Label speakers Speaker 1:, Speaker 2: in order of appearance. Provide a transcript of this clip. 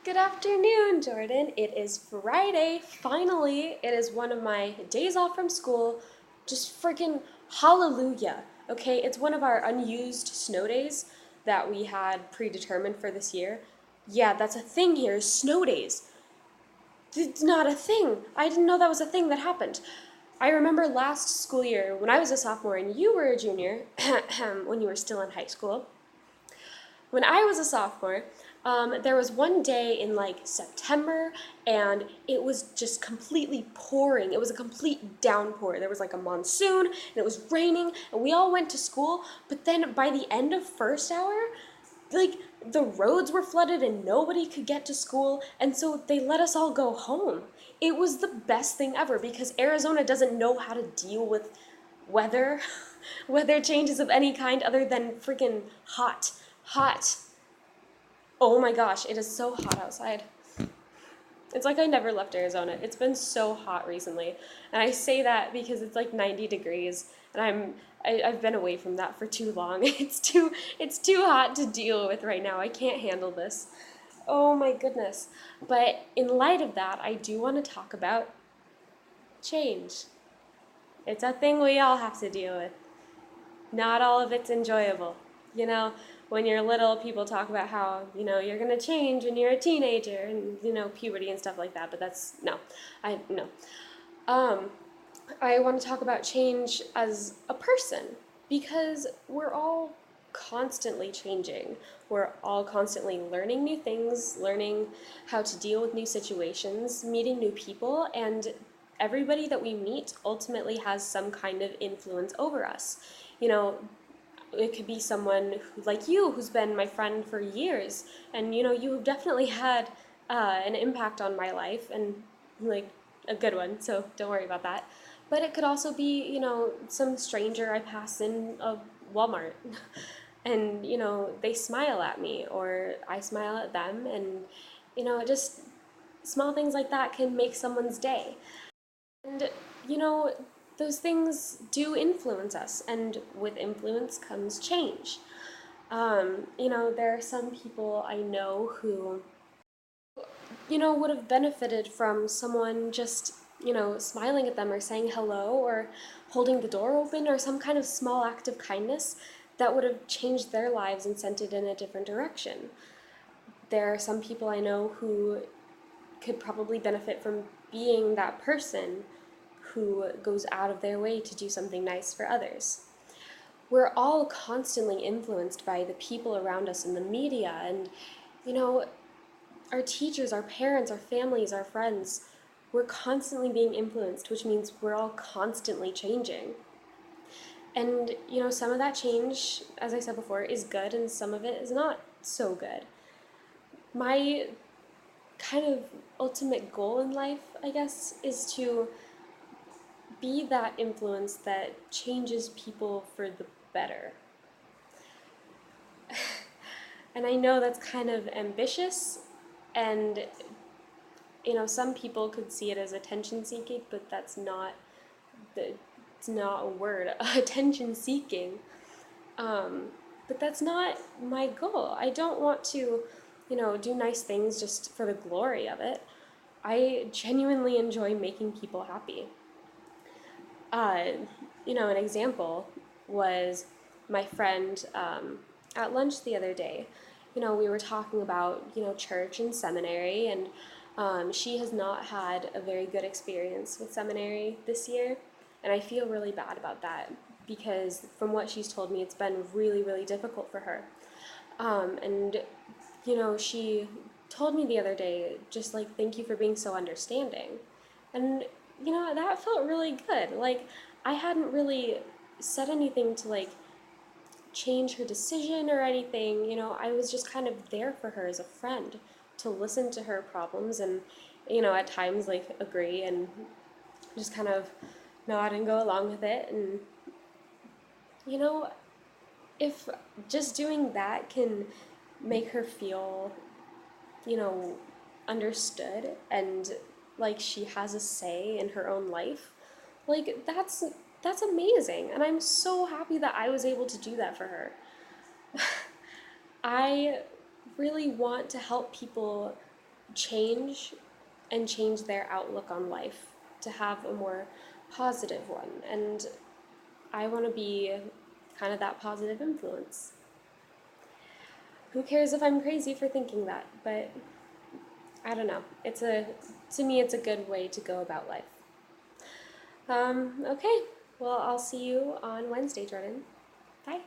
Speaker 1: Good afternoon, Jordan. It is Friday. Finally, it is one of my days off from school. Just freaking hallelujah. Okay, it's one of our unused snow days that we had predetermined for this year. Yeah, that's a thing here, snow days. It's not a thing. I didn't know that was a thing that happened. I remember last school year when I was a sophomore and you were a junior, when you were still in high school. When I was a sophomore, there was one day in like September, and it was just completely pouring. It was a complete downpour. There was like a monsoon, and it was raining, and we all went to school. But then by the end of first hour, like the roads were flooded and nobody could get to school, and so they let us all go home. It was the best thing ever because Arizona doesn't know how to deal with weather, weather changes of any kind other than freaking hot. Hot. Oh my gosh, it is so hot outside. It's like I never left Arizona. It's been so hot recently. And I say that because it's like 90 degrees and I've been away from that for too long. It's too hot to deal with right now. I can't handle this. Oh my goodness. But in light of that, I do want to talk about change. It's a thing we all have to deal with. Not all of it's enjoyable. You know, when you're little, people talk about how, you're going to change when you're a teenager and, puberty and stuff like that, but that's, no. No. Um, I want to talk about change as a person because we're all constantly changing. We're all constantly learning new things, learning how to deal with new situations, meeting new people, and everybody that we meet ultimately has some kind of influence over us. You know, it could be someone like you who's been my friend for years, and you've definitely had an impact on my life, and like a good one, so don't worry about that. But it could also be some stranger I pass in a Walmart and they smile at me or I smile at them, and just small things like that can make someone's day. And, you know, those things do influence us, and with influence comes change. There are some people I know who, would have benefited from someone just, smiling at them or saying hello or holding the door open or some kind of small act of kindness that would have changed their lives and sent it in a different direction. There are some people I know who could probably benefit from being that person who goes out of their way to do something nice for others. We're all constantly influenced by the people around us in the media and, you know, our teachers, our parents, our families, our friends. We're constantly being influenced, which means we're all constantly changing. And, some of that change, as I said before, is good and some of it is not so good. My kind of ultimate goal in life, I guess, is to be that influence that changes people for the better. And I know that's kind of ambitious, and some people could see it as attention seeking, but that's not it's not a word. Attention seeking. But that's not my goal. I don't want to, do nice things just for the glory of it. I genuinely enjoy making people happy. uh, an example was my friend at lunch the other day. We were talking about, church and seminary, and she has not had a very good experience with seminary this year, and I feel really bad about that because from what she's told me, it's been really, really difficult for her. And, she told me the other day, just like, thank you for being so understanding. And, that felt really good. Like, I hadn't really said anything to, like, change her decision or anything. I was just kind of there for her as a friend to listen to her problems and, at times, like, agree and just kind of nod and go along with it. And, you know, if just doing that can make her feel, you know, understood and like she has a say in her own life, like that's amazing. And I'm so happy that I was able to do that for her. I really want to help people change and change their outlook on life to have a more positive one. And I want to be kind of that positive influence. Who cares if I'm crazy for thinking that? But I don't know. To me, it's a good way to go about life. Okay. Well, I'll see you on Wednesday, Jordan. Bye.